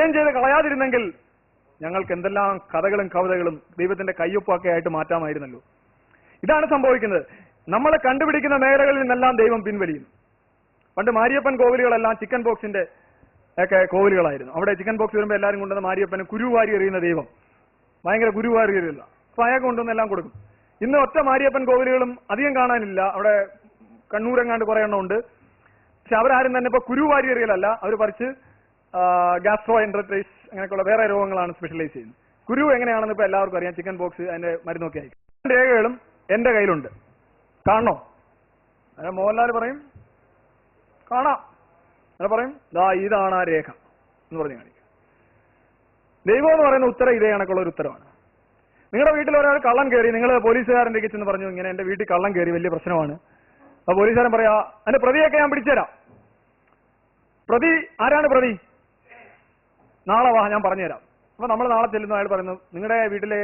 Assign ചെയ്ത് കളയാതിരുന്നെങ്കിൽ ഞങ്ങൾക്ക് എന്തെല്ലാം കഥകളും കവിതകളും ദൈവത്തിന്റെ കയ്യൊപ്പൊക്കെ ആയിട്ട് മാറ്റാമായിരുന്നല്ലോ. ഇതാണ് സംഭവിക്കുന്നത്. നമ്മളെ കണ്ടുപിടിക്കുന്ന മേഖലകളിൽ നിന്നെല്ലാം ദൈവം പിൻവലിയും. പണ്ട് മാരിയപ്പൻ കോവിലുകളെല്ലാം ചിക്കൻ ബോക്സിന്റെ ഒക്കെ കോവിലുകളായിരുന്നു. അവിടെ ചിക്കൻ ബോക്സ് വരുമ്പോൾ എല്ലാവരും കൊണ്ടുവന്ന് മാരിയപ്പന് കുരുവാരി എറിയുന്ന ദൈവം, ഭയങ്കര കുരുവാരി എറിയില്ല, അപ്പൊ അയാൾക്ക് കൊണ്ടുവന്ന് എല്ലാം കൊടുക്കും. ഇന്ന് ഒറ്റ മാരിയപ്പൻ കോവിലുകളും അധികം കാണാനില്ല. അവിടെ കണ്ണൂരെങ്ങാണ്ട് കുറെ എണ്ണം ഉണ്ട്. പക്ഷെ അവരാരും തന്നെ ഇപ്പൊ കുരുവാരി എറിയലല്ല, അവർ പറിച്ച് ഗ്യാസ്ട്രോ എൻട്രൈറ്റിസ് അങ്ങനെയൊക്കെയുള്ള വേറെ രോഗങ്ങളാണ് സ്പെഷ്യലൈസ് ചെയ്യുന്നത്. കുരു എങ്ങനെയാണെന്ന് ഇപ്പൊ എല്ലാവർക്കും അറിയാം. ചിക്കൻ ബോക്സ് അതിന്റെ മരുന്നൊക്കെ ആയിരിക്കും. രേഖകളും എന്റെ കയ്യിലുണ്ട്, കാണണോ? അല്ല, മോഹൻലാൽ പറയും കാണാം, അല്ല പറയും ദാ ഇതാണ് ആ രേഖ എന്ന് പറഞ്ഞ് കാണിക്കും. ദൈവം എന്ന് പറയുന്ന ഉത്തരം ഇതേ കണക്കുള്ള ഒരു ഉത്തരവാണ്. നിങ്ങളുടെ വീട്ടിൽ ഒരാൾ കള്ളൻ കയറി, നിങ്ങൾ പോലീസുകാരൻ്റെ ചെന്ന് പറഞ്ഞു ഇങ്ങനെ എന്റെ വീട്ടിൽ കള്ളൻ കയറി, വലിയ പ്രശ്നമാണ്. അപ്പൊ പോലീസുകാരൻ പറയാ അതിന്റെ പ്രതിയൊക്കെ ഞാൻ പിടിച്ചുതരാം. പ്രതി ആരാണ്? പ്രതി നാളെ വാ, ഞാൻ പറഞ്ഞുതരാം. അപ്പൊ നമ്മൾ നാളെ ചെല്ലുന്നു. അയാൾ പറയുന്നു നിങ്ങളുടെ വീട്ടിലെ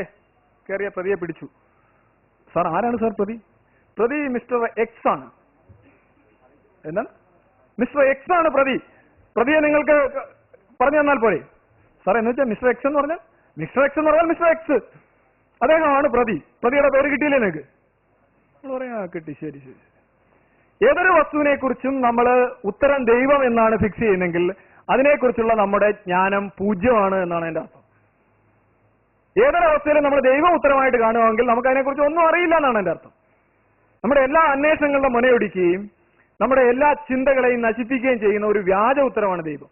കയറിയ പ്രതിയെ പിടിച്ചു. സാർ ആരാണ് സാർ പ്രതി? പ്രതി മിസ്റ്റർ എക്സ് ആണ്. എന്താണ്? മിസ്റ്റർ എക്സ് ആണ് പ്രതി. പ്രതിയെ നിങ്ങൾക്ക് പറഞ്ഞു തന്നാൽ പോരെ? സാർ എന്ന് വെച്ചാൽ മിസ്റ്റർ എക്സ് എന്ന് പറഞ്ഞാൽ മിസ്റ്റർ എക്സ് എന്ന് പറഞ്ഞാൽ മിസ്റ്റർ എക്സ്, അദ്ദേഹമാണ് പ്രതി. പ്രതിയുടെ പേര് കിട്ടിയില്ലേ നിങ്ങൾക്ക്? പറയാ കിട്ടി, ശരി ശരി. ഏതൊരു വസ്തുവിനെ കുറിച്ചും നമ്മൾ ഉത്തരം ദൈവം എന്നാണ് ഫിക്സ് ചെയ്യുന്നെങ്കിൽ അതിനെക്കുറിച്ചുള്ള നമ്മുടെ ജ്ഞാനം പൂജ്യമാണ് എന്നാണ് എന്റെ അർത്ഥം. ഏതൊരവസ്ഥയിലും നമ്മൾ ദൈവം ഉത്തരമായിട്ട് കാണുമെങ്കിൽ നമുക്ക് അതിനെക്കുറിച്ച് ഒന്നും അറിയില്ല എന്നാണ് എന്റെ അർത്ഥം. നമ്മുടെ എല്ലാ അന്വേഷണങ്ങളുടെ മുനയൊടിക്കുകയും നമ്മുടെ എല്ലാ ചിന്തകളെയും നശിപ്പിക്കുകയും ചെയ്യുന്ന ഒരു വ്യാജ ഉത്തരമാണ് ദൈവം.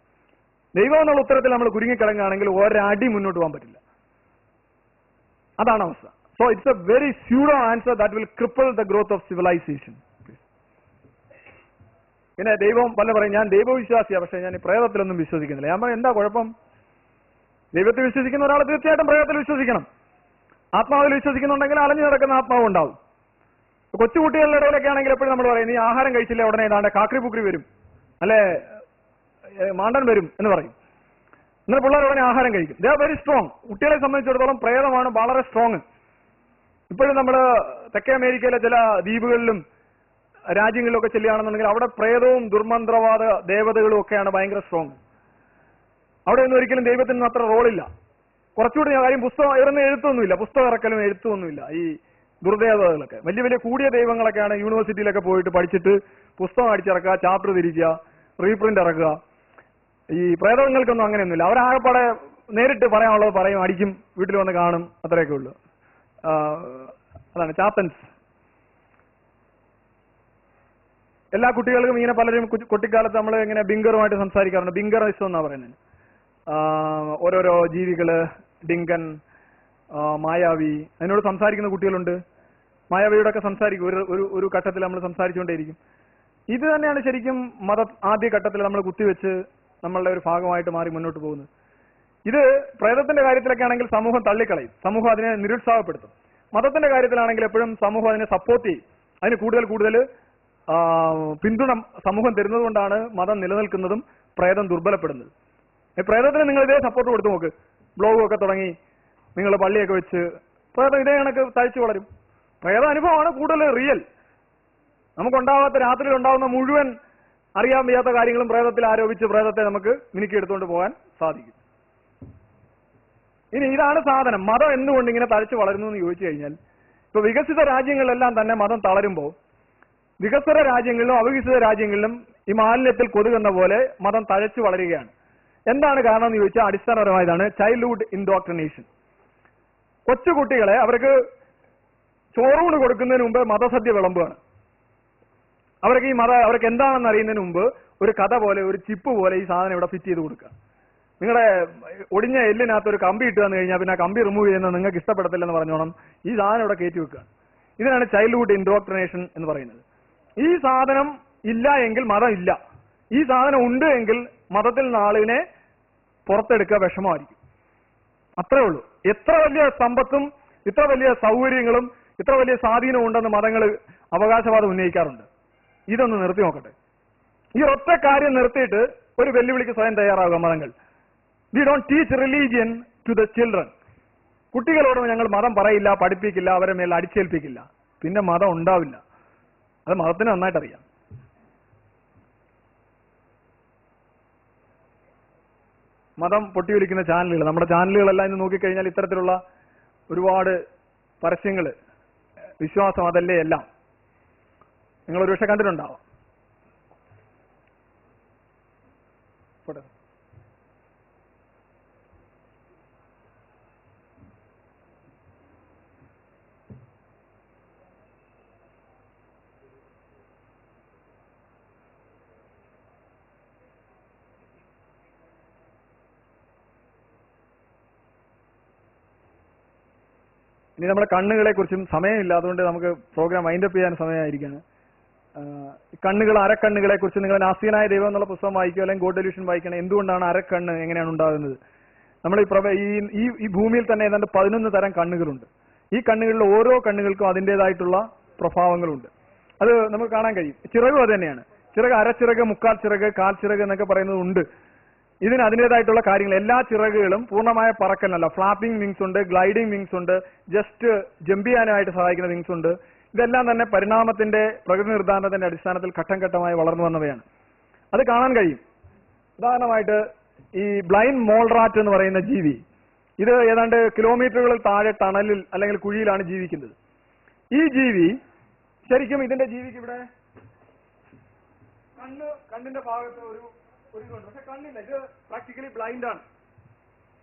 ദൈവം എന്നുള്ള ഉത്തരത്തിൽ നമ്മൾ കുരുങ്ങിക്കിടങ്ങുകയാണെങ്കിൽ ഒരടി മുന്നോട്ട് പോകാൻ പറ്റില്ല. അതാണ് അവസ്ഥ. So it's a very pseudo answer that will cripple the growth of civilization. പിന്നെ ദൈവം പല പറയും ഞാൻ ദൈവവിശ്വാസിയാണ്, പക്ഷെ ഞാൻ ഈ പ്രേതത്തിലൊന്നും വിശ്വസിക്കുന്നില്ല. ഞാൻ പറയും എന്താ കുഴപ്പം? ദൈവത്തിൽ വിശ്വസിക്കുന്ന ഒരാൾ തീർച്ചയായിട്ടും പ്രേതത്തിൽ വിശ്വസിക്കണം. ആത്മാവിൽ വിശ്വസിക്കുന്നുണ്ടെങ്കിൽ അലഞ്ഞു നടക്കുന്ന ആത്മാവ് ഉണ്ടാവും. കൊച്ചുകുട്ടികളുടെ ഇടയിലൊക്കെ ആണെങ്കിൽ എപ്പോഴും നമ്മൾ പറയും നീ ആഹാരം കഴിച്ചില്ല ഉടനെ ഏതാണ്ട് കാക്രി പുക്രി വരും, അല്ലെ മാണ്ടൻ വരും എന്ന് പറയും. എന്നാൽ പിള്ളേർ ഉടനെ ആഹാരം കഴിക്കും. They are very strong. കുട്ടികളെ സംബന്ധിച്ചിടത്തോളം പ്രേതമാണ് വളരെ സ്ട്രോങ്. ഇപ്പോഴും നമ്മൾ തെക്കേ അമേരിക്കയിലെ ചില ദ്വീപുകളിലും രാജ്യങ്ങളിലൊക്കെ ചെല്ലുകയാണെന്നുണ്ടെങ്കിൽ അവിടെ പ്രേതവും ദുർമന്ത്രവാദ ദേവതകളും ഒക്കെയാണ് ഭയങ്കര സ്ട്രോങ്. അവിടെ ഒന്നും ഒരിക്കലും ദൈവത്തിന് അത്ര റോളില്ല. കുറച്ചുകൂടി കാര്യം പുസ്തകം ഇറന്ന് എഴുത്തൊന്നുമില്ല, പുസ്തകം ഇറക്കലും എഴുത്തൊന്നുമില്ല. ഈ ദുർദേവതകളൊക്കെ വലിയ വലിയ കൂടിയ ദൈവങ്ങളൊക്കെയാണ് യൂണിവേഴ്സിറ്റിയിലൊക്കെ പോയിട്ട് പഠിച്ചിട്ട് പുസ്തകം അടിച്ചിറക്കുക, ചാപ്റ്റർ തിരിക്കുക, റീപ്രിന്റ് ഇറക്കുക. ഈ പ്രേതങ്ങൾക്കൊന്നും അങ്ങനെയൊന്നുമില്ല. അവരാകെപ്പാടെ നേരിട്ട് പറയാനുള്ളത് പറയും, അടിക്കും, വീട്ടിൽ വന്ന് കാണും, അത്രയൊക്കെ ഉള്ളു. അതാണ് ചാത്തൻസ്. എല്ലാ കുട്ടികൾക്കും ഇങ്ങനെ പലരും കുട്ടിക്കാലത്ത് നമ്മൾ ഇങ്ങനെ ബിങ്കറുമായിട്ട് സംസാരിക്കാറുണ്ട്. ബിങ്കറിസം എന്നാ പറയുന്നത്. ഓരോരോ ജീവികള്, ഡിങ്കൻ, മായാവി, അതിനോട് സംസാരിക്കുന്ന കുട്ടികളുണ്ട്. മായാവിയോടൊക്കെ സംസാരിക്കും. ഒരു ഘട്ടത്തിൽ നമ്മൾ സംസാരിച്ചുകൊണ്ടേയിരിക്കും. ഇത് തന്നെയാണ് ശരിക്കും ആദ്യ ഘട്ടത്തിൽ നമ്മൾ കുത്തിവെച്ച് നമ്മളുടെ ഒരു ഭാഗമായിട്ട് മാറി മുന്നോട്ട് പോകുന്നത്. ഇത് പ്രേതത്തിന്റെ കാര്യത്തിലൊക്കെ ആണെങ്കിൽ സമൂഹം തള്ളിക്കളയും, സമൂഹം അതിനെ നിരുത്സാഹപ്പെടുത്തും. മതത്തിന്റെ കാര്യത്തിലാണെങ്കിൽ എപ്പോഴും സമൂഹം അതിനെ സപ്പോർട്ട് ചെയ്യും. അതിന് കൂടുതൽ പിന്തുണ സമൂഹം തരുന്നത് കൊണ്ടാണ് മതം നിലനിൽക്കുന്നതും പ്രേതം ദുർബലപ്പെടുന്നത്. പ്രേതത്തിന് നിങ്ങൾ ഇതേ സപ്പോർട്ട് കൊടുത്തു നോക്ക്. ബ്ലോഗൊക്കെ തുടങ്ങി നിങ്ങൾ പള്ളിയൊക്കെ വെച്ച് പ്രേതം ഇതേ കണക്ക് തഴിച്ചു വളരും. പ്രേത അനുഭവമാണ് കൂടുതൽ റിയൽ. നമുക്കുണ്ടാവാത്ത രാത്രിയിൽ ഉണ്ടാവുന്ന മുഴുവൻ അറിയാൻ വയ്യാത്ത കാര്യങ്ങളും പ്രേതത്തിൽ ആരോപിച്ച് പ്രേതത്തെ നമുക്ക് മിനുക്കിയെടുത്തുകൊണ്ട് പോകാൻ സാധിക്കും. ഇനി ഇതാണ് സാധനം. മതം എന്തുകൊണ്ട് ഇങ്ങനെ തഴച്ചു വളരുന്നു എന്ന് ചോദിച്ചു കഴിഞ്ഞാൽ, ഇപ്പൊ വികസിത രാജ്യങ്ങളിലെല്ലാം തന്നെ മതം തളരുമ്പോൾ വികസ്വര രാജ്യങ്ങളിലും അവികസിത രാജ്യങ്ങളിലും ഈ മാലിന്യത്തിൽ കൊതുകുന്ന പോലെ മതം തഴച്ചു വളരുകയാണ്. എന്താണ് കാരണം എന്ന് ചോദിച്ചാൽ അടിസ്ഥാനപരമായതാണ് ചൈൽഡ്ഹുഡ് ഇൻഡോക്ട്രിനേഷൻ. കൊച്ചുകുട്ടികളെ അവർക്ക് ചോറൂണ് കൊടുക്കുന്നതിന് മുമ്പ് മതസദ്യ വിളമ്പുകയാണ്. അവർക്ക് എന്താണെന്ന് അറിയുന്നതിന് മുമ്പ് ഒരു കഥ പോലെ, ഒരു ചിപ്പ് പോലെ ഈ സാധനം ഇവിടെ ഫിറ്റ് ചെയ്ത് കൊടുക്കുക. നിങ്ങളുടെ ഒടിഞ്ഞ എല്ലിനകത്ത് ഒരു കമ്പി ഇട്ട് വന്നു കഴിഞ്ഞാൽ പിന്നെ ആ കമ്പി റിമൂവ് ചെയ്യുന്നത് നിങ്ങൾക്ക് ഇഷ്ടപ്പെടത്തില്ലെന്ന് പറഞ്ഞോണം ഈ സാധനം ഇവിടെ കയറ്റി വെക്കുക. ഇതിനാണ് ചൈൽഡ്ഹുഡ് ഇൻഡോക്ട്രിനേഷൻ എന്ന് പറയുന്നത്. ഈ സാധനം ഇല്ല എങ്കിൽ മതം ഇല്ല. ഈ സാധനം ഉണ്ട് എങ്കിൽ മതത്തിൽ നിന്ന് ആളിനെ പുറത്തെടുക്കുക വിഷമമായിരിക്കും. അത്രേ ഉള്ളൂ. എത്ര വലിയ സമ്പത്തും ഇത്ര വലിയ സൗകര്യങ്ങളും ഇത്ര വലിയ സ്വാധീനവും ഉണ്ടെന്ന് മതങ്ങൾ അവകാശവാദം ഉന്നയിക്കാറുണ്ട്. ഇതൊന്ന് നിർത്തി നോക്കട്ടെ. ഈ ഒറ്റ കാര്യം നിർത്തിയിട്ട് ഒരു വെല്ലുവിളിക്ക് സ്വയം തയ്യാറാകുക മതങ്ങൾ. We don't teach religion to the children. കുട്ടികളോട് ഞങ്ങൾ മതം പറയില്ല, പഠിപ്പിക്കില്ല, അവരെ മേൽ അടിച്ചേൽപ്പിക്കില്ല. പിന്നെ മതം ഉണ്ടാവില്ല. അത് മതത്തിന് നന്നായിട്ട് അറിയാം. മതം പൊട്ടിയൊലിക്കുന്ന ചാനലുകൾ, നമ്മുടെ ചാനലുകളെല്ലാം ഇന്ന് നോക്കിക്കഴിഞ്ഞാൽ ഇത്തരത്തിലുള്ള ഒരുപാട് പരസ്യങ്ങൾ, വിശ്വാസം അതല്ലേ എല്ലാം നിങ്ങൾ ഒരു പക്ഷെ കണ്ടിട്ടുണ്ടാവാം. ഇനി നമ്മുടെ കണ്ണുകളെ കുറിച്ചും സമയമില്ല, അതുകൊണ്ട് നമുക്ക് പ്രോഗ്രാം വൈൻഡപ്പ് ചെയ്യാൻ സമയമായിരിക്കാണ്. കണ്ണുകൾ, അരക്കണ്ണുകളെ കുറിച്ച് നിങ്ങൾ നാസ്തികനായ ദൈവം എന്നുള്ള പുസ്തകം വായിക്കുക, അല്ലെങ്കിൽ ഗോഡ് ഡെലൂഷൻ വായിക്കണം. എന്തുകൊണ്ടാണ് അരക്കണ്ണ് എങ്ങനെയാണ് ഉണ്ടാകുന്നത്? നമ്മൾ ഈ ഭൂമിയിൽ തന്നെ ഏതാണ്ട് 11 തരം കണ്ണുകളുണ്ട്. ഈ കണ്ണുകളിൽ ഓരോ കണ്ണുകൾക്കും അതിൻ്റെതായിട്ടുള്ള പ്രഭാവങ്ങളുണ്ട്. അത് നമുക്ക് കാണാൻ കഴിയും. ചിറകും അത് തന്നെയാണ്. ചിറക്, അരച്ചിറക്, മുക്കാൽ ചിറക്, കാൽ ചിറക് എന്നൊക്കെ പറയുന്നതുണ്ട്. ഇതിന് അതിൻ്റെതായിട്ടുള്ള കാര്യങ്ങൾ. എല്ലാ ചിറകുകളും പൂർണ്ണമായ പറക്കലല്ല. ഫ്ലാപ്പിംഗ് വിങ്സ് ഉണ്ട്, ഗ്ലൈഡിംഗ് വിങ്സ് ഉണ്ട്, ജസ്റ്റ് ജമ്പ് ചെയ്യാനായിട്ട് സഹായിക്കുന്ന വിങ്സ് ഉണ്ട്. ഇതെല്ലാം തന്നെ പരിണാമത്തിന്റെ പ്രകൃതി നിർദ്ധാരണത്തിന്റെ അടിസ്ഥാനത്തിൽ ഘട്ടം ഘട്ടമായി വളർന്നു വന്നവയാണ്. അത് കാണാൻ കഴിയും. ഉദാഹരണമായിട്ട് ഈ ബ്ലൈൻഡ് മോൾറാറ്റ് എന്ന് പറയുന്ന ജീവി, ഇത് ഏതാണ്ട് കിലോമീറ്ററുകളിൽ താഴെ ടണലിൽ അല്ലെങ്കിൽ കുഴിയിലാണ് ജീവിക്കുന്നത്. ഈ ജീവി ശരിക്കും ഇതിന്റെ ജീവിക്ക് ഇവിടെ കണ്ണിന്റെ ഭാഗത്ത് ഒരു ഇതുണ്ട്, പക്ഷെ കണ്ണില്ല. ഇത് പ്രാക്ടിക്കലി ബ്ലൈൻഡ് ആണ്.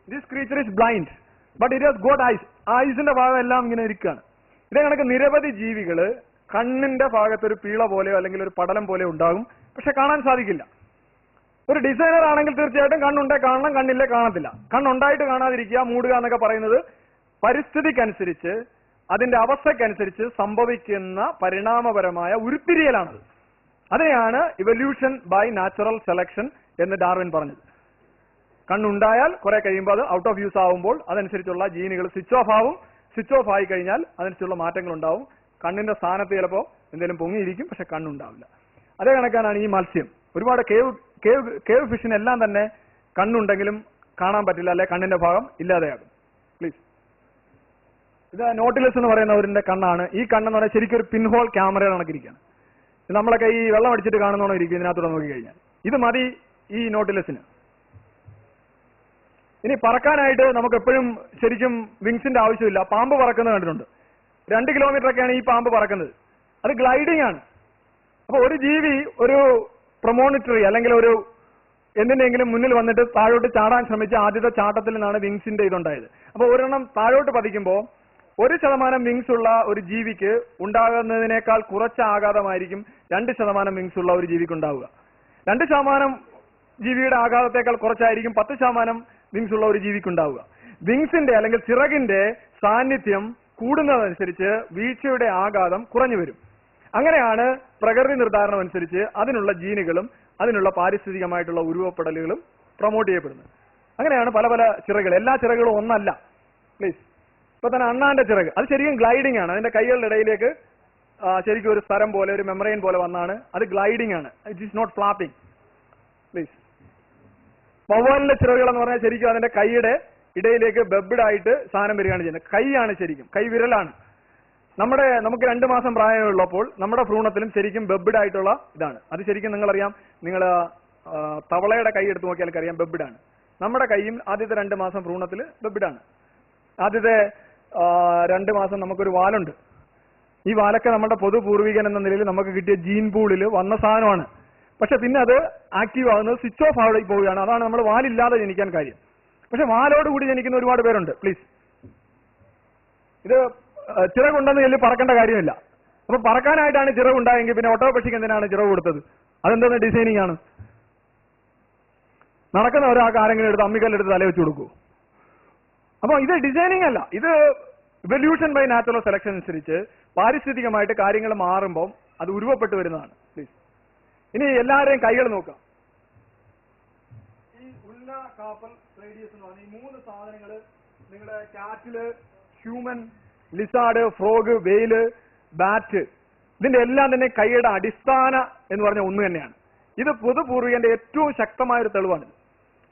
This creature is blind but it has got eyes. ഐസിന്റെ ഭാഗം എല്ലാം ഇങ്ങനെ ഇരിക്കുകയാണ്. ഇതേ കണക്ക് നിരവധി ജീവികള് കണ്ണിന്റെ ഭാഗത്ത് ഒരു പീള പോലെയോ അല്ലെങ്കിൽ ഒരു പടലം പോലെയോ ഉണ്ടാകും, പക്ഷെ കാണാൻ സാധിക്കില്ല. ഒരു ഡിസൈനർ ആണെങ്കിൽ തീർച്ചയായിട്ടും കണ്ണുണ്ടേ കാണണം, കണ്ണില്ലേ കാണത്തില്ല. കണ്ണുണ്ടായിട്ട് കാണാതിരിക്കുക, മൂടുക എന്നൊക്കെ പറയുന്നത് പരിസ്ഥിതിക്കനുസരിച്ച്, അതിന്റെ അവസ്ഥക്കനുസരിച്ച് സംഭവിക്കുന്ന പരിണാമപരമായ ഉരുത്തിരിയലാണത്. അതിനെയാണ് ഇവല്യൂഷൻ ബൈ നാച്ചുറൽ സെലക്ഷൻ എന്ന് ഡാർവിൻ പറഞ്ഞത്. കണ്ണുണ്ടായാൽ കുറെ കഴിയുമ്പോൾ അത് ഔട്ട് ഓഫ് യൂസ് ആവുമ്പോൾ അതനുസരിച്ചുള്ള ജീനുകൾ സ്വിച്ച് ഓഫ് ആവും. സ്വിച്ച് ഓഫ് ആയി കഴിഞ്ഞാൽ അതനുസരിച്ചുള്ള മാറ്റങ്ങൾ ഉണ്ടാവും. കണ്ണിന്റെ സ്ഥാനത്ത് ചിലപ്പോൾ എന്തെങ്കിലും പൊങ്ങിയിരിക്കും, പക്ഷെ കണ്ണുണ്ടാവില്ല. അതേ കണക്കാണ് ഈ മത്സ്യം. ഒരുപാട് കേവ് ഫിഷിനെല്ലാം തന്നെ കണ്ണുണ്ടെങ്കിലും കാണാൻ പറ്റില്ല, അല്ലെ കണ്ണിന്റെ ഭാഗം ഇല്ലാതെയാകും. പ്ലീസ്, ഇത് നോട്ടിലസ് എന്ന് പറയുന്നവരിന്റെ കണ്ണാണ്. ഈ കണ്ണെന്ന് പറഞ്ഞാൽ ശരിക്കും ഒരു പിൻഹോൾ ക്യാമറ കണക്കിരിക്കുകയാണ്. നമ്മളൊക്കെ ഈ വെള്ളം അടിച്ചിട്ട് കാണുന്നോണോ ഇരിക്കും ഇതിനകത്തൂടെ നോക്കിക്കഴിഞ്ഞാൽ. ഇത് മതി ഈ നോട്ടിലസിന്. ഇനി പറക്കാനായിട്ട് നമുക്ക് എപ്പോഴും ശരിക്കും വിങ്സിന്റെ ആവശ്യമില്ല. പാമ്പ് പറക്കുന്നത് കണ്ടിട്ടുണ്ട്. 2 കിലോമീറ്റർ ഒക്കെയാണ് ഈ പാമ്പ് പറക്കുന്നത്. അത് ഗ്ലൈഡിംഗ് ആണ്. അപ്പൊ ഒരു ജീവി ഒരു പ്രൊമോണിറ്ററി അല്ലെങ്കിൽ ഒരു എന്തിനെങ്കിലും മുന്നിൽ വന്നിട്ട് താഴോട്ട് ചാടാൻ ശ്രമിച്ച ആദ്യത്തെ ചാട്ടത്തിൽ നിന്നാണ് വിങ്സിന്റെ ഇതുണ്ടായത്. അപ്പൊ ഒരെണ്ണം താഴോട്ട് പതിക്കുമ്പോൾ 1% വിങ്സ് ഉള്ള ഒരു ജീവിക്ക് ഉണ്ടാകുന്നതിനേക്കാൾ കുറച്ച ആഘാതമായിരിക്കും 2% വിങ്സ് ഉള്ള ഒരു ജീവിക്ക് ഉണ്ടാവുക. 2% ജീവിയുടെ ആഘാതത്തെക്കാൾ കുറച്ചായിരിക്കും 10% വിങ്സ് ഉള്ള ഒരു ജീവിക്ക് ഉണ്ടാവുക. വിങ്സിന്റെ അല്ലെങ്കിൽ ചിറകിന്റെ സാന്നിധ്യം കൂടുന്നതനുസരിച്ച് വീഴ്ചയുടെ ആഘാതം കുറഞ്ഞു വരും. അങ്ങനെയാണ് പ്രകൃതി നിർദ്ധാരണം അനുസരിച്ച് അതിനുള്ള ജീനുകളും അതിനുള്ള പാരിസ്ഥിതികമായിട്ടുള്ള ഉരുവപ്പെടലുകളും പ്രൊമോട്ട് ചെയ്യപ്പെടുന്നത്. അങ്ങനെയാണ് പല പല ചിറകുകൾ. എല്ലാ ചിറകുകളും ഒന്നല്ല. പ്ലീസ്, ഇപ്പൊ തന്നെ അണ്ണാന്റെ ചിറക് അത് ശരിക്കും ഗ്ലൈഡിംഗ് ആണ്. അതിന്റെ കൈകളുടെ ഇടയിലേക്ക് ശരിക്കും ഒരു സ്ഥലം പോലെ, ഒരു മെമ്മറൈൻ പോലെ വന്നാണ്. അത് ഗ്ലൈഡിംഗ് ആണ്. It is not flapping. Please, വവ്വാലിന്റെ ചിറകുകൾ എന്ന് പറഞ്ഞാൽ ശരിക്കും അതിന്റെ കൈയുടെ ഇടയിലേക്ക് ബെബ്ഡ് ആയിട്ട് സാധനം വരികയാണ് ചെയ്യുന്നത്. കൈയാണ് ശരിക്കും, കൈവിരലാണ്. നമുക്ക് 2 മാസം പ്രായമുള്ളപ്പോൾ നമ്മുടെ ഭ്രൂണത്തിലും ശരിക്കും ബെബ്ഡ് ആയിട്ടുള്ള ഇതാണ്. അത് ശരിക്കും നിങ്ങളറിയാം, നിങ്ങൾ തവളയുടെ കൈ എടുത്ത് നോക്കിയാൽ അറിയാം ബെബ്ഡ് ആണ്. നമ്മുടെ കൈയും ആദ്യത്തെ 2 മാസം ഭ്രൂണത്തിൽ ബെബ്ഡ് ആണ്. ആദ്യത്തെ 2 മാസം നമുക്കൊരു വാലുണ്ട്. ഈ വാലൊക്കെ നമ്മുടെ പൊതു പൂർവികൻ എന്ന നിലയിൽ നമുക്ക് കിട്ടിയ ജീൻ പൂളിൽ വന്ന സാധനമാണ്. പക്ഷെ പിന്നെ അത് ആക്റ്റീവ് ആകുന്നത് സ്വിച്ച് ഓഫ് ആയി പോവുകയാണ്. അതാണ് നമ്മൾ വാലില്ലാതെ ജനിക്കാൻ കാര്യം. പക്ഷെ വാലോടുകൂടി ജനിക്കുന്ന ഒരുപാട് പേരുണ്ട്. പ്ലീസ്, ഇത് ചിറകുണ്ടെന്ന് ചൊല്ലി പറക്കേണ്ട കാര്യമില്ല. അപ്പൊ പറക്കാനായിട്ടാണ് ചിറകുണ്ടായെങ്കിൽ പിന്നെ ഓട്ടോപക്ഷിക്ക് എന്തിനാണ് ചിറക് കൊടുത്തത്? അതെന്താണ് ഡിസൈനിങ് ആണ്. നടക്കുന്ന ഒരാൾക്ക് ആരെങ്കിലും എടുത്ത് അമ്മിക്കല്ലെടുത്ത് തല വെച്ച് കൊടുക്കൂ. അപ്പൊ ഇത് ഡിസൈനിങ് അല്ല, ഇത് ഇവല്യൂഷൻ ബൈ നാച്ചുറൽ സെലക്ഷൻ അനുസരിച്ച് പാരിസ്ഥിതികമായിട്ട് കാര്യങ്ങൾ മാറുമ്പോൾ അത് ഉരുവപ്പെട്ട് വരുന്നതാണ്. പ്ലീസ്, ഇനി എല്ലാവരെയും കൈകൾ നോക്കാം. ഈ ഉല്ല, കാപ്പൽ, റേഡിയസ് എന്ന് പറഞ്ഞ ഈ 3 സാധനങ്ങൾ നിങ്ങളുടെ കാറ്റില്, ഹ്യൂമൻ, ലിസാർഡ്, ഫ്രോഗ്, വെയില്, ബാറ്റ്, ഇതിന്റെ എല്ലാം തന്നെ കൈയുടെ അടിസ്ഥാന എന്ന് പറഞ്ഞ ഒന്ന് തന്നെയാണ്. ഇത് പൊതുപൂർവികന്റെ ഏറ്റവും ശക്തമായ ഒരു തെളിവാണ്.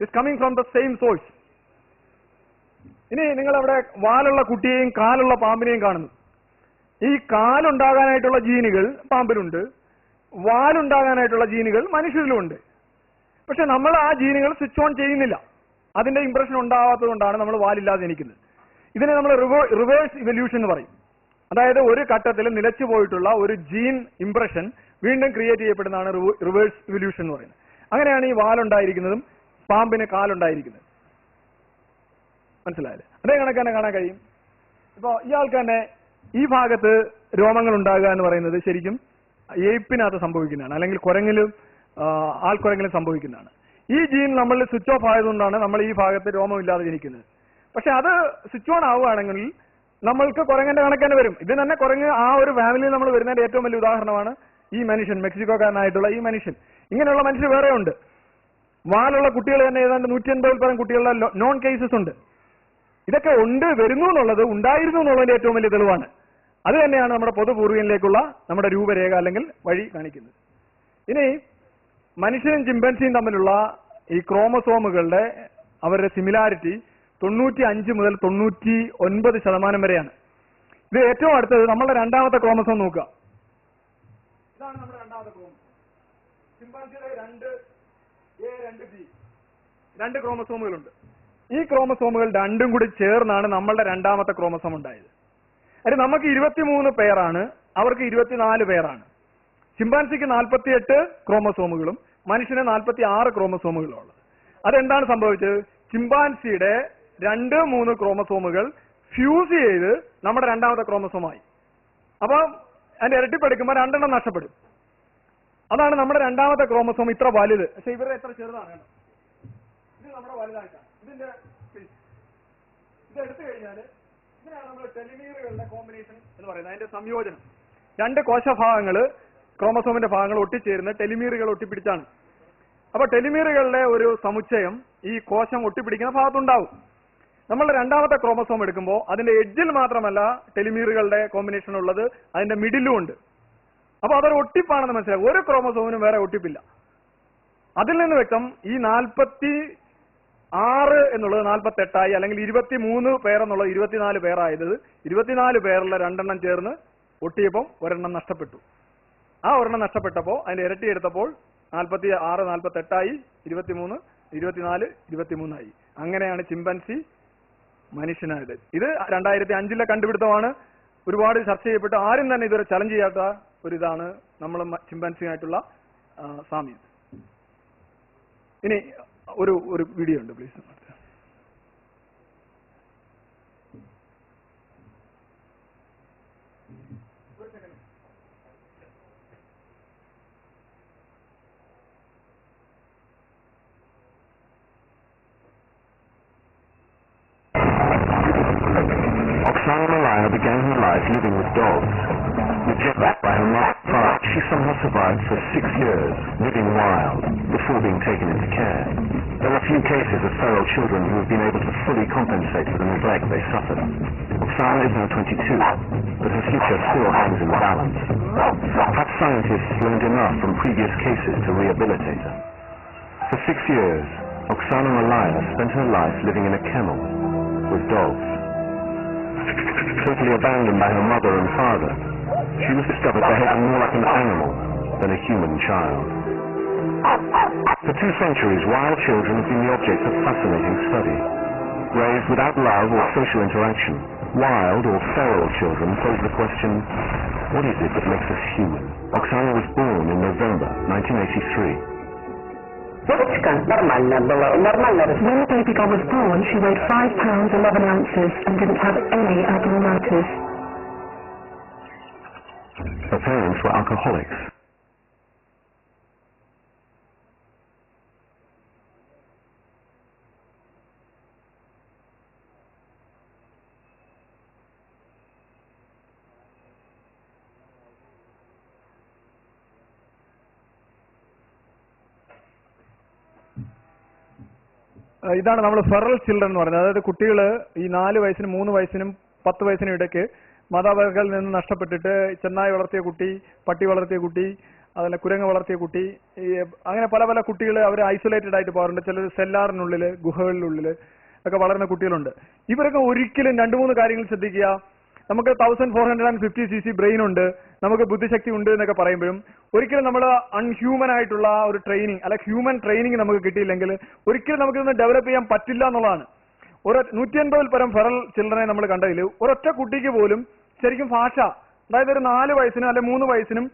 It's coming from the same source. ഇനി നിങ്ങൾ അവിടെ വാലുള്ള കുട്ടിയെയും കാലുള്ള പാമ്പിനെയും കാണുന്നു. ഈ കാലുണ്ടാകാനായിട്ടുള്ള ജീനുകൾ പാമ്പിലുണ്ട്, വാലുണ്ടാകാനായിട്ടുള്ള ജീനുകൾ മനുഷ്യരിലുമുണ്ട്. പക്ഷെ നമ്മൾ ആ ജീനുകൾ സ്വിച്ച് ഓൺ ചെയ്യുന്നില്ല. അതിന്റെ ഇംപ്രഷൻ ഉണ്ടാവാത്തത് കൊണ്ടാണ് നമ്മൾ വാലില്ലാതെ ജനിക്കുന്നത്. ഇതിനെ നമ്മൾ റിവേഴ്സ് ഇവല്യൂഷൻ എന്ന് പറയും. അതായത് ഒരു ഘട്ടത്തിൽ നിലച്ചു പോയിട്ടുള്ള ഒരു ജീൻ ഇംപ്രഷൻ വീണ്ടും ക്രിയേറ്റ് ചെയ്യപ്പെടുന്നതാണ് റിവേഴ്സ് ഇവല്യൂഷൻ എന്ന് പറയുന്നത്. അങ്ങനെയാണ് ഈ വാലുണ്ടായിരിക്കുന്നതും പാമ്പിന് കാലുണ്ടായിരിക്കുന്നത്. മനസ്സിലായില്ലേ? അതേ കണക്ക് തന്നെ കാണാൻ കഴിയും. ഇപ്പൊ ഇയാൾക്ക് തന്നെ ഈ ഭാഗത്ത് രോമങ്ങൾ ഉണ്ടാകുക എന്ന് പറയുന്നത് ശരിക്കും ഏപ്പിനകത്ത് സംഭവിക്കുന്നതാണ്, അല്ലെങ്കിൽ ആൾക്കുരങ്ങിലും സംഭവിക്കുന്നതാണ്. ഈ ജീൻ നമ്മളിൽ സ്വിച്ച് ഓഫ് ആയതുകൊണ്ടാണ് നമ്മൾ ഈ ഭാഗത്ത് രോമമില്ലാതെ ജനിക്കുന്നത്. പക്ഷെ അത് സ്വിച്ച് ഓൺ ആവുകയാണെങ്കിൽ നമ്മൾക്ക് കുരങ്ങന്റെ കണക്ക് തന്നെ വരും. ഇത് തന്നെ കുരങ്ങ് ആ ഒരു ഫാമിലിയിൽ നമ്മൾ വരുന്നതിന്റെ ഏറ്റവും വലിയ ഉദാഹരണമാണ് ഈ മനുഷ്യൻ, മെക്സിക്കോക്കാരനായിട്ടുള്ള ഈ മനുഷ്യൻ. ഇങ്ങനെയുള്ള മനുഷ്യർ വേറെ ഉണ്ട്. വാലുള്ള കുട്ടികൾ തന്നെ ഏതാണ്ട് 180 പരം കുട്ടികളുടെ നോൺ കേസസ് ഉണ്ട്. ഇതൊക്കെ വരുന്നു എന്നുള്ളത് ഉണ്ടായിരുന്നു എന്നുള്ളതിന്റെ ഏറ്റവും വലിയ തെളിവാണ്. അത് തന്നെയാണ് നമ്മുടെ പൊതുപൂർവികനിലേക്കുള്ള നമ്മുടെ രൂപരേഖ അല്ലെങ്കിൽ വഴി കാണിക്കുന്നത്. ഇനി മനുഷ്യനും ചിമ്പൻസിയും തമ്മിലുള്ള ഈ ക്രോമസോമുകളുടെ അവരുടെ സിമിലാരിറ്റി 95 മുതൽ 99% വരെയാണ്. ഇത് ഏറ്റവും അടുത്തത് നമ്മളുടെ രണ്ടാമത്തെ ക്രോമസോം നോക്കുക. ഇതാണ് നമ്മുടെ രണ്ടാമത്തെ ക്രോമസോം. ചിമ്പാൻസിയുടെ 2A 2B 2 ക്രോമസോമുകളുണ്ട്. ഈ ക്രോമസോമുകൾ രണ്ടും കൂടി ചേർന്നാണ് നമ്മളുടെ രണ്ടാമത്തെ ക്രോമസോം ഉണ്ടായത്. അത് നമുക്ക് 23 പേരാണ്, അവർക്ക് 24 പേരാണ്. ചിമ്പാൻസിക്ക് 48 ക്രോമസോമുകളും മനുഷ്യന് 46 ക്രോമസോമുകളും ഉള്ളത്. അതെന്താണ് സംഭവിച്ചത്? ചിമ്പാൻസിയുടെ 2-3 ക്രോമസോമുകൾ ഫ്യൂസ് ചെയ്ത് നമ്മുടെ രണ്ടാമത്തെ ക്രോമസോമായി. അപ്പൊ അതിന്റെ ഇരട്ടിപ്പെടുക്കുമ്പോൾ 2 നഷ്ടപ്പെടും. അതാണ് നമ്മുടെ രണ്ടാമത്തെ ക്രോമസോം ഇത്ര വലുത്. പക്ഷെ ഇവരുടെ എത്ര ചെറുതാണ്. ഇത് നമ്മുടെ വലുതായിട്ടാണ്. ഇത് എടുത്തു കഴിഞ്ഞാൽ ഇതിനാണ് നമ്മൾ ടെലിമീറുകളുടെ കോമ്പിനേഷൻ എന്ന് പറയുന്നത്, അതിന്റെ സംയോജനം. 2 കോശഭാഗങ്ങള് ക്രോമസോമിന്റെ ഭാഗങ്ങൾ ഒട്ടിച്ചേരുന്ന ടെലിമീറുകൾ ഒട്ടിപ്പിടിച്ചാണ്. അപ്പൊ ടെലിമീറുകളുടെ ഒരു സമുച്ചയം ഈ കോശം ഒട്ടിപ്പിടിക്കുന്ന ഭാഗത്തുണ്ടാവും. നമ്മളുടെ രണ്ടാമത്തെ ക്രോമസോം എടുക്കുമ്പോൾ അതിന്റെ എഡ്ജിൽ മാത്രമല്ല ടെലിമീറുകളുടെ കോമ്പിനേഷൻ ഉള്ളത്, അതിന്റെ മിഡിലും ഉണ്ട്. അപ്പൊ അതൊരു ഒട്ടിപ്പാണെന്ന് മനസ്സിലാക്കും. ഒരു ക്രോമസോമിനും വേറെ ഒട്ടിപ്പില്ല. അതിൽ നിന്ന് വ്യക്തം ഈ 46 എന്നുള്ളത് 48 അല്ലെങ്കിൽ 23 പേരെന്നുള്ളത് 24 പേരായത് 24 പേരുള്ള 2 ചേർന്ന് ഒട്ടിയപ്പോൾ ഒരെണ്ണം നഷ്ടപ്പെട്ടു. ആ ഒരെണ്ണം നഷ്ടപ്പെട്ടപ്പോൾ അതിന്റെ ഇരട്ടി എടുത്തപ്പോൾ 46 48 23 24 23 അങ്ങനെയാണ് ചിമ്പൻസി മനുഷ്യനായത്. ഇത് 2005 കണ്ടുപിടുത്തമാണ്. ഒരുപാട് ചർച്ച ചെയ്യപ്പെട്ട് ആരും തന്നെ ഇതുവരെ ചലഞ്ച് ചെയ്യാത്ത ഒരിതാണ് നമ്മൾ ചിമ്പൻസിയായിട്ടുള്ള സാമ്യം. ഇനി ഒരു വീഡിയോ ഉണ്ട്, please. Oksana Malaya began her life living with dogs. Rejected by her mother, she somehow survived for 6 years, living wild, before being taken into care. There are few cases of feral children who have been able to fully compensate for the neglect they suffered. Oksana is now 22, but her future still hangs in the balance. Have scientists learned enough from previous cases to rehabilitate her? For 6 years, Oksana Malaya spent her life living in a kennel with dogs. Totally abandoned by her mother and father, she was discovered behaving more like an animal than a human child. For 2 centuries, wild children have been the object of fascinating study. Raised without love or social interaction, wild or feral children pose the question, what is it that makes us human? Oksana was born in November 1983. When the baby girl was born, she weighed 5 pounds 11 ounces and didn't have any abnormalities. Her parents were alcoholics. ഇതാണ് നമ്മൾ ഫെറൽ children എന്ന് പറയുന്നത്. അതായത് കുട്ടികൾ ഈ 4 വയസ്സിനും 3 വയസ്സിനും 10 വയസ്സിനും ഇടയ്ക്ക് മാതാപിതാക്കളിൽ നിന്ന് നഷ്ടപ്പെട്ടിട്ട് ചെന്നായി വളർത്തിയ കുട്ടി, പട്ടി വളർത്തിയ കുട്ടി, അതല്ല കുരങ്ങ് വളർത്തിയ കുട്ടി, അങ്ങനെ പല പല കുട്ടികൾ അവർ ഐസൊലേറ്റഡ് ആയിട്ട് പോകാറുണ്ട്. ചിലർ സെല്ലാറിനുള്ളിൽ, ഗുഹകളിലുള്ളിൽ ഒക്കെ വളരുന്ന കുട്ടികളുണ്ട്. ഇവരൊക്കെ ഒരിക്കലും 2-3 കാര്യങ്ങൾ ശ്രദ്ധിക്കുക. നമുക്ക് 1450cc ബ്രെയിൻ ഉണ്ട്, നമുക്ക് ബുദ്ധിശക്തി ഉണ്ട് എന്നൊക്കെ പറയുമ്പോഴും ഒരിക്കലും നമ്മൾ അൺഹ്യൂമൻ ആയിട്ടുള്ള ഒരു ട്രെയിനിങ് അല്ലെ ഹ്യൂമൻ ട്രെയിനിങ് നമുക്ക് കിട്ടിയില്ലെങ്കിൽ ഒരിക്കലും നമുക്കിതൊന്ന് ഡെവലപ്പ് ചെയ്യാൻ പറ്റില്ല എന്നുള്ളതാണ്. 150-ൽ പരം ഫെറൽ ചിൽഡ്രനെ നമ്മൾ കണ്ടതിൽ ഒരൊറ്റ കുട്ടിക്ക് പോലും ശരിക്കും ഭാഷ, അതായത് ഒരു 4 വയസ്സിനും അല്ലെ 3 വയസ്സിനും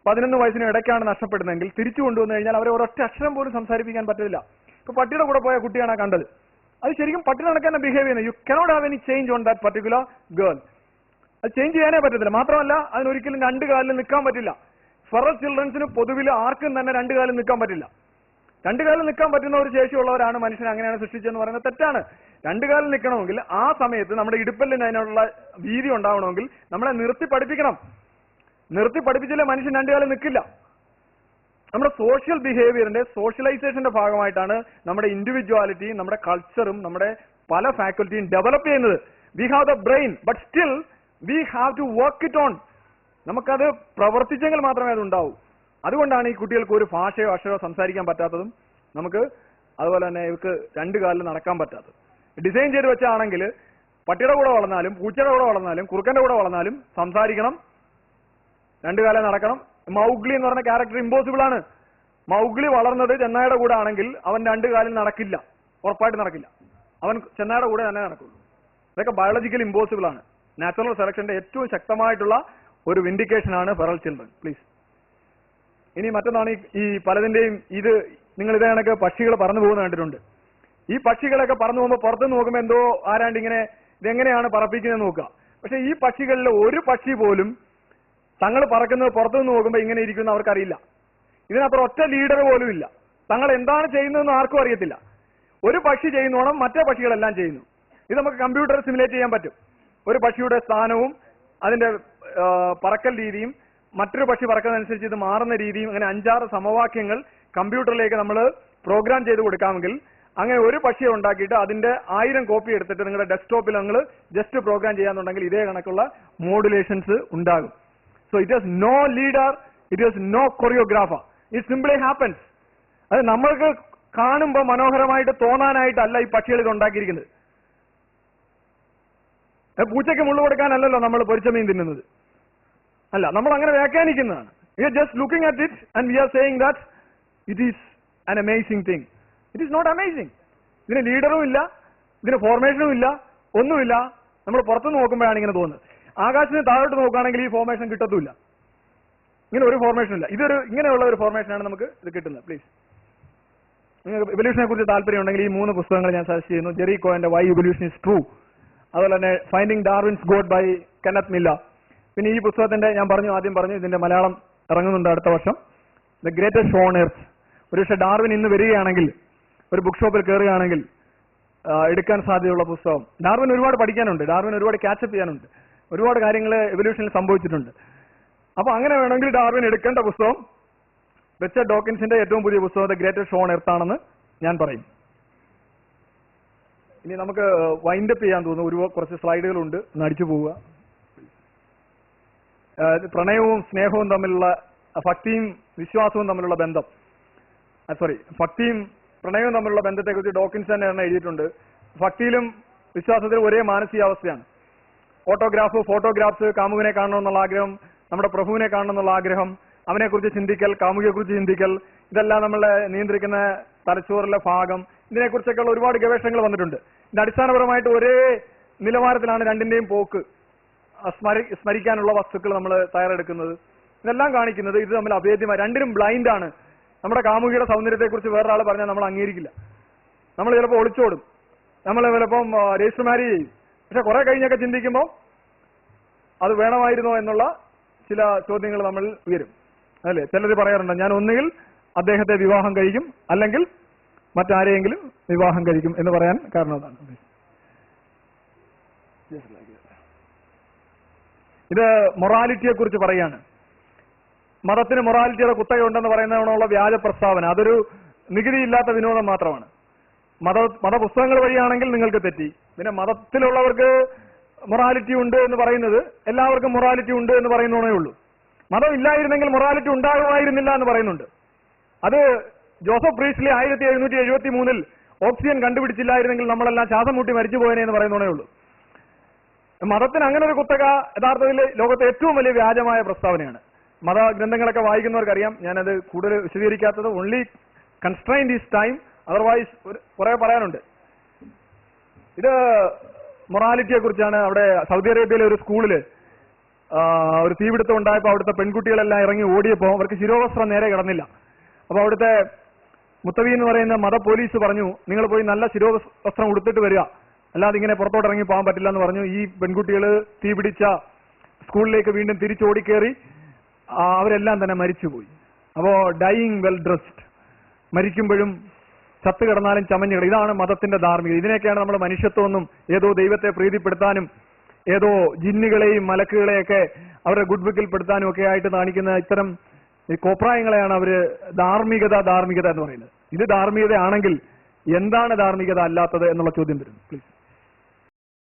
11 വയസ്സിനും ഇടയ്ക്കാണ് നഷ്ടപ്പെടുന്നതെങ്കിൽ തിരിച്ചു കൊണ്ടുവന്നു കഴിഞ്ഞാൽ അവരെ ഒരൊറ്റ അക്ഷരം പോലും സംസാരിപ്പിക്കാൻ പറ്റില്ല. ഇപ്പൊ പട്ടിയുടെ കൂടെ പോയ കുട്ടിയാണ് കണ്ടത്. അത് ശരിക്കും പട്ടി നടക്കാൻ ബിഹേവ് ചെയ്യുന്നത്. You cannot have any change on that particular girl. അത് ചേഞ്ച് ചെയ്യാനേ പറ്റത്തില്ല. മാത്രമല്ല അതിനൊരിക്കലും 2 കാലിൽ നിൽക്കാൻ പറ്റില്ല. ഫെറൽ ചിൽഡ്രൻസിന് പൊതുവിൽ ആർക്കും തന്നെ 2 കാലിൽ നിൽക്കാൻ പറ്റില്ല. 2 കാലിൽ നിൽക്കാൻ പറ്റുന്ന ഒരു ശേഷിയുള്ളവരാണ് മനുഷ്യൻ അങ്ങനെയാണ് സൃഷ്ടിച്ചതെന്ന് പറയുന്നത് തെറ്റാണ്. 2 കാലിൽ നിൽക്കണമെങ്കിൽ ആ സമയത്ത് നമ്മുടെ ഇടുപ്പല്ലിന് അതിനുള്ള വീതി ഉണ്ടാവണമെങ്കിൽ നമ്മളെ നിർത്തി പഠിപ്പിക്കണം. നിർത്തി പഠിപ്പിച്ചില്ലേ മനുഷ്യൻ 2 കാലിൽ നിൽക്കില്ല. നമ്മുടെ സോഷ്യൽ ബിഹേവിയറിന്റെ സോഷ്യലൈസേഷന്റെ ഭാഗമായിട്ടാണ് നമ്മുടെ ഇൻഡിവിജ്വാലിറ്റി, നമ്മുടെ കൾച്ചറും നമ്മുടെ പല ഫാക്കൽറ്റിയും ഡെവലപ്പ് ചെയ്യുന്നത്. We have the brain but still we have to work it on. നമുക്കത് പ്രവർത്തിച്ചെങ്കിൽ മാത്രമേ അത് ഉണ്ടാവൂ. അതുകൊണ്ടാണ് ഈ കുട്ടികൾക്ക് ഒരു ഭാഷയോ അക്ഷരമോ സംസാരിക്കാൻ പറ്റാത്തതും നമുക്ക് അതുപോലെ തന്നെ ഇവർക്ക് 2 കാലിൽ നടക്കാൻ പറ്റാത്തത്. ഡിസൈൻ ചെയ്ത് വെച്ചാണെങ്കിൽ പട്ടിയുടെ കൂടെ വളർന്നാലും പൂച്ചയുടെ കൂടെ വളർന്നാലും കുറുക്കന്റെ കൂടെ വളർന്നാലും സംസാരിക്കണം, 2 കാലം നടക്കണം. മൗഗ്ലി എന്ന് പറഞ്ഞ ക്യാരക്ടർ ഇമ്പോസിബിൾ ആണ്. മൗഗ്ലി വളർന്നത് ചെന്നായുടെ കൂടെ ആണെങ്കിൽ അവൻ 2 കാലിൽ നടക്കില്ല, ഉറപ്പായിട്ട് നടക്കില്ല. അവൻ ചെന്നായുടെ കൂടെ തന്നെ നടക്കുള്ളൂ. ഇതൊക്കെ ബയോളജിക്കൽ ഇമ്പോസിബിൾ ആണ്. നാച്ചുറൽ സെലക്ഷന്റെ ഏറ്റവും ശക്തമായിട്ടുള്ള ഒരു വിൻഡിക്കേഷൻ ആണ് ഫെറൽ ചിൽഡ്രൻ. പ്ലീസ്. ഇനി മറ്റൊന്നാണ് ഈ പലതിന്റെയും ഇത് നിങ്ങൾ ഇതേ കണക്ക് പക്ഷികൾ പറന്നു പോകുന്ന കണ്ടിട്ടുണ്ട്. ഈ പക്ഷികളൊക്കെ പറന്നു പോകുമ്പോൾ പുറത്തുനിന്ന് നോക്കുമ്പോൾ എന്തോ ആരാണ്ട് ഇങ്ങനെ ഇതെങ്ങനെയാണ് പറപ്പിക്കുന്നത് നോക്കുക. പക്ഷെ ഈ പക്ഷികളിൽ ഒരു പക്ഷി പോലും തങ്ങൾ പറക്കുന്നത് പുറത്തുനിന്ന് നോക്കുമ്പോൾ ഇങ്ങനെ ഇരിക്കുന്ന അവർക്കറിയില്ല. ഇതിനപ്പുറം ഒറ്റ ലീഡർ പോലും ഇല്ല. തങ്ങൾ എന്താണ് ചെയ്യുന്നതെന്ന് ആർക്കും അറിയത്തില്ല. ഒരു പക്ഷി ചെയ്യുന്നോണം മറ്റേ പക്ഷികളെല്ലാം ചെയ്യുന്നു. ഇത് നമുക്ക് കമ്പ്യൂട്ടർ സിമുലേറ്റ് ചെയ്യാൻ പറ്റും. ഒരു പക്ഷിയുടെ സ്ഥാനവും അതിന്റെ പറക്കൽ രീതിയും മറ്റൊരു പക്ഷി പറക്കുന്നതനുസരിച്ച് ഇത് മാറുന്ന രീതിയും അങ്ങനെ 5-6 സമവാക്യങ്ങൾ കമ്പ്യൂട്ടറിലേക്ക് നമ്മൾ പ്രോഗ്രാം ചെയ്ത് കൊടുക്കാമെങ്കിൽ അങ്ങനെ ഒരു പക്ഷിയെ ഉണ്ടാക്കിയിട്ട് അതിന്റെ 1000 കോപ്പി എടുത്തിട്ട് നിങ്ങളുടെ ഡെസ്ക്ടോപ്പിൽ നിങ്ങൾ ജസ്റ്റ് പ്രോഗ്രാം ചെയ്യാന്നുണ്ടെങ്കിൽ ഇതേ കണക്കുള്ള മോഡുലേഷൻസ് ഉണ്ടാകും. So it is no leader, it is no choreographer, it simply happens. അത് നമ്മൾക്ക് കാണുമ്പോൾ മനോഹരമായിട്ട് തോന്നാനായിട്ടല്ല ഈ പക്ഷികൾ ഇത് ഉണ്ടാക്കിയിരിക്കുന്നത്. പൂച്ചയ്ക്ക് മുള്ളു കൊടുക്കാനല്ലല്ലോ നമ്മൾ പൊരിച്ച മീൻ തിന്നുന്നത്. അല്ല, നമ്മൾ അങ്ങനെ വ്യാഖ്യാനിക്കുന്നതാണ്. We are just looking at it and we are saying that it is an amazing thing. It is not amazing. ഇതിന് ലീഡറും ഇല്ല, ഇതിന് ഫോർമേഷനും ഇല്ല, ഒന്നുമില്ല. നമ്മൾ പുറത്തുനിന്ന് നോക്കുമ്പോഴാണ് ഇങ്ങനെ തോന്നുന്നത്. ആകാശത്തിന് താഴോട്ട് നോക്കുകയാണെങ്കിൽ ഈ ഫോർമേഷൻ കിട്ടത്തുമില്ല. ഇങ്ങനെ ഒരു ഫോർമേഷൻ ഇല്ല. ഇങ്ങനെയുള്ള ഒരു ഫോർമേഷനാണ് നമുക്ക് ഇത് കിട്ടുന്നത്. പ്ലീസ്, നിങ്ങൾക്ക് ഇവല്യൂഷനെ കുറിച്ച് താല്പര്യം ഉണ്ടെങ്കിൽ ഈ 3 പുസ്തകങ്ങൾ ഞാൻ സജസ്റ്റ് ചെയ്യുന്നു. ജെറി കോയന്റെ വൈ ഇവല്യൂഷൻ ഇസ് ട്രൂ, അതുപോലെ തന്നെ finding Darwin's God by Kenneth Miller. പിന്നെ ഈ പുസ്തകത്തിന്റെ ഞാൻ ആദ്യം പറഞ്ഞു ഇതിന്റെ മലയാളം ഇറങ്ങുന്നുണ്ട് അടുത്ത വർഷം, the greatest show on earth. ഒരുപക്ഷെ ഡാർവിൻ ഇന്ന് വരികയാണെങ്കിൽ ഒരു ബുക്ക് ഷോപ്പിൽ കയറുകയാണെങ്കിൽ എടുക്കാൻ സാധ്യതയുള്ള പുസ്തകം. ഡാർവിൻ ഒരുപാട് പഠിക്കാനുണ്ട്, ഡാർവിൻ ഒരുപാട് ക്യാച്ചപ്പ് ചെയ്യാനുണ്ട്, ഒരുപാട് കാര്യങ്ങൾ എവല്യൂഷനിൽ സംഭവിച്ചിട്ടുണ്ട്. അപ്പൊ അങ്ങനെ വേണമെങ്കിൽ ഡാർവിൻ എടുക്കേണ്ട പുസ്തകം റിച്ചർഡ് ഡോക്കിൻസിന്റെ ഏറ്റവും പുതിയ പുസ്തകം the greatest show on earth ആണെന്ന് ഞാൻ പറയും. ഇനി നമുക്ക് വൈൻഡപ്പ് ചെയ്യാൻ തോന്നുന്നു. കുറച്ച് സ്ലൈഡുകളുണ്ട്, നടിച്ചു പോവുക. പ്രണയവും സ്നേഹവും തമ്മിലുള്ള, ഭക്തിയും വിശ്വാസവും തമ്മിലുള്ള ബന്ധം, ഭക്തിയും പ്രണയവും തമ്മിലുള്ള ബന്ധത്തെക്കുറിച്ച് ഡോക്കിൻസ് തന്നെ എഴുതിയിട്ടുണ്ട്. ഭക്തിയിലും വിശ്വാസത്തിലും ഒരേ മാനസികാവസ്ഥയാണ്. ഫോട്ടോഗ്രാഫ്സ്, കാമുകനെ കാണണമെന്നുള്ള ആഗ്രഹം, നമ്മുടെ പ്രഭുവിനെ കാണണമെന്നുള്ള ആഗ്രഹം, അവനെക്കുറിച്ച് ചിന്തിക്കൽ, കാമുകിയെക്കുറിച്ച് ചിന്തിക്കൽ, ഇതെല്ലാം നമ്മളെ നിയന്ത്രിക്കുന്ന തലച്ചോറിലെ ഭാഗം. ഇതിനെക്കുറിച്ചൊക്കെയുള്ള ഒരുപാട് ഗവേഷണങ്ങൾ വന്നിട്ടുണ്ട്. ഇത് അടിസ്ഥാനപരമായിട്ട് ഒരേ നിലവാരത്തിലാണ് രണ്ടിന്റെയും പോക്ക്. സ്മരിക്കാനുള്ള വസ്തുക്കൾ നമ്മൾ തയ്യാറെടുക്കുന്നത്, ഇതെല്ലാം കാണിക്കുന്നത് ഇത് തമ്മിൽ അഭേദ്യമായി, രണ്ടിനും ബ്ലൈൻഡ് ആണ്. നമ്മുടെ കാമുകിയുടെ സൗന്ദര്യത്തെക്കുറിച്ച് വേറൊരാൾ പറഞ്ഞാൽ നമ്മൾ അംഗീകരിക്കില്ല. നമ്മൾ ചിലപ്പോൾ ഒളിച്ചോടും, നമ്മൾ ചിലപ്പം രജിസ്റ്റർ മാരേജ് ചെയ്യും. പക്ഷെ കുറെ കഴിഞ്ഞൊക്കെ ചിന്തിക്കുമ്പോൾ അത് വേണമായിരുന്നോ എന്നുള്ള ചില ചോദ്യങ്ങൾ നമ്മൾ ഉയരും. അല്ലേ, ചിലർ പറയാറുണ്ട് ഞാൻ ഒന്നുകിൽ അദ്ദേഹത്തെ വിവാഹം കഴിക്കും അല്ലെങ്കിൽ മറ്റാരെയെങ്കിലും വിവാഹം കഴിക്കും എന്ന് പറയാൻ കാരണം അതാണ്. ഇത് മൊറാലിറ്റിയെ കുറിച്ച് പറയാണ്. മതത്തിന് മൊറാലിറ്റിയുടെ കുത്തകയുണ്ടെന്ന് പറയുന്നതിനുള്ള വ്യാജ പ്രസ്താവന, അതൊരു നികുതിയില്ലാത്ത വിനോദം മാത്രമാണ്. മതപുസ്തകങ്ങൾ വഴിയാണെങ്കിൽ നിങ്ങൾക്ക് തെറ്റി. പിന്നെ മതത്തിലുള്ളവർക്ക് മൊറാലിറ്റി ഉണ്ട് എന്ന് പറയുന്നത് എല്ലാവർക്കും മൊറാലിറ്റി ഉണ്ട് എന്ന് പറയുന്നതേ ഉള്ളൂ. മതം ഇല്ലായിരുന്നെങ്കിൽ മൊറാലിറ്റി ഉണ്ടാകുമായിരുന്നില്ല എന്ന് പറയുന്നുണ്ട്. അത് ജോസഫ് പ്രീസ്ലി 1773 ഓക്സിജൻ കണ്ടുപിടിച്ചില്ലായിരുന്നെങ്കിൽ നമ്മളെല്ലാം ശ്വാസം മുട്ടി മരിച്ചു പോയനെ എന്ന് പറയുന്നതേ ഉള്ളൂ. മതത്തിന് അങ്ങനെ ഒരു കുത്തക യഥാർത്ഥത്തിൽ ലോകത്തെ ഏറ്റവും വലിയ വ്യാജമായ പ്രസ്താവനയാണ്. മതഗ്രന്ഥങ്ങളൊക്കെ വായിക്കുന്നവർക്കറിയാം. ഞാനത് കൂടുതൽ വിശദീകരിക്കാത്തത്. Only constrained is time, otherwise കുറെ പറയാനുണ്ട്. ഇത് മൊറാലിറ്റിയെ കുറിച്ചാണ്. അവിടെ സൗദി അറേബ്യയിലെ ഒരു സ്കൂളില് ഒരു തീപിടുത്തം ഉണ്ടായപ്പോൾ അവിടുത്തെ പെൺകുട്ടികളെല്ലാം ഇറങ്ങി ഓടിയപ്പോൾ അവർക്ക് ശിരോവസ്ത്രം നേരെ കിടന്നില്ല. അപ്പൊ അവിടുത്തെ മുത്തവി എന്ന് പറയുന്ന മത പോലീസ് പറഞ്ഞു, നിങ്ങൾ പോയി നല്ല ശിരോവസ്ത്രം ഉടുത്തിട്ട് വരിക, അല്ലാതെ ഇങ്ങനെ പുറത്തോട്ട് ഇറങ്ങി പോകാൻ പറ്റില്ല എന്ന് പറഞ്ഞു. ഈ പെൺകുട്ടികൾ തീപിടിച്ച സ്കൂളിലേക്ക് വീണ്ടും തിരിച്ചോടിക്കേറി അവരെല്ലാം തന്നെ മരിച്ചുപോയി. അപ്പോ ഡൈയിങ് വെൽ ഡ്രസ്ഡ്, മരിക്കുമ്പോഴും ചത്തു കിടന്നാലും ചമഞ്ഞു കിടക്കും. ഇതാണ് മതത്തിന്റെ ധാർമ്മികത. ഇതിനൊക്കെയാണ് നമ്മൾ മനുഷ്യത്വമെന്നും ഏതോ ദൈവത്തെ പ്രീതിപ്പെടുത്താനും ഏതോ ജിന്നുകളെയും മലക്കുകളെയൊക്കെ അവരുടെ ഗുഡ് വിക്കിൽപ്പെടുത്താനും ഒക്കെ ആയിട്ട് കാണിക്കുന്ന ഇത്തരം കോപ്രായങ്ങളെയാണ് അവര് ധാർമ്മികത എന്ന് പറയുന്നത്. ഇത് ധാർമ്മികതയാണെങ്കിൽ എന്താണ് ധാർമ്മികത അല്ലാത്തത് എന്നുള്ള ചോദ്യം വരും. പ്ലീസ്.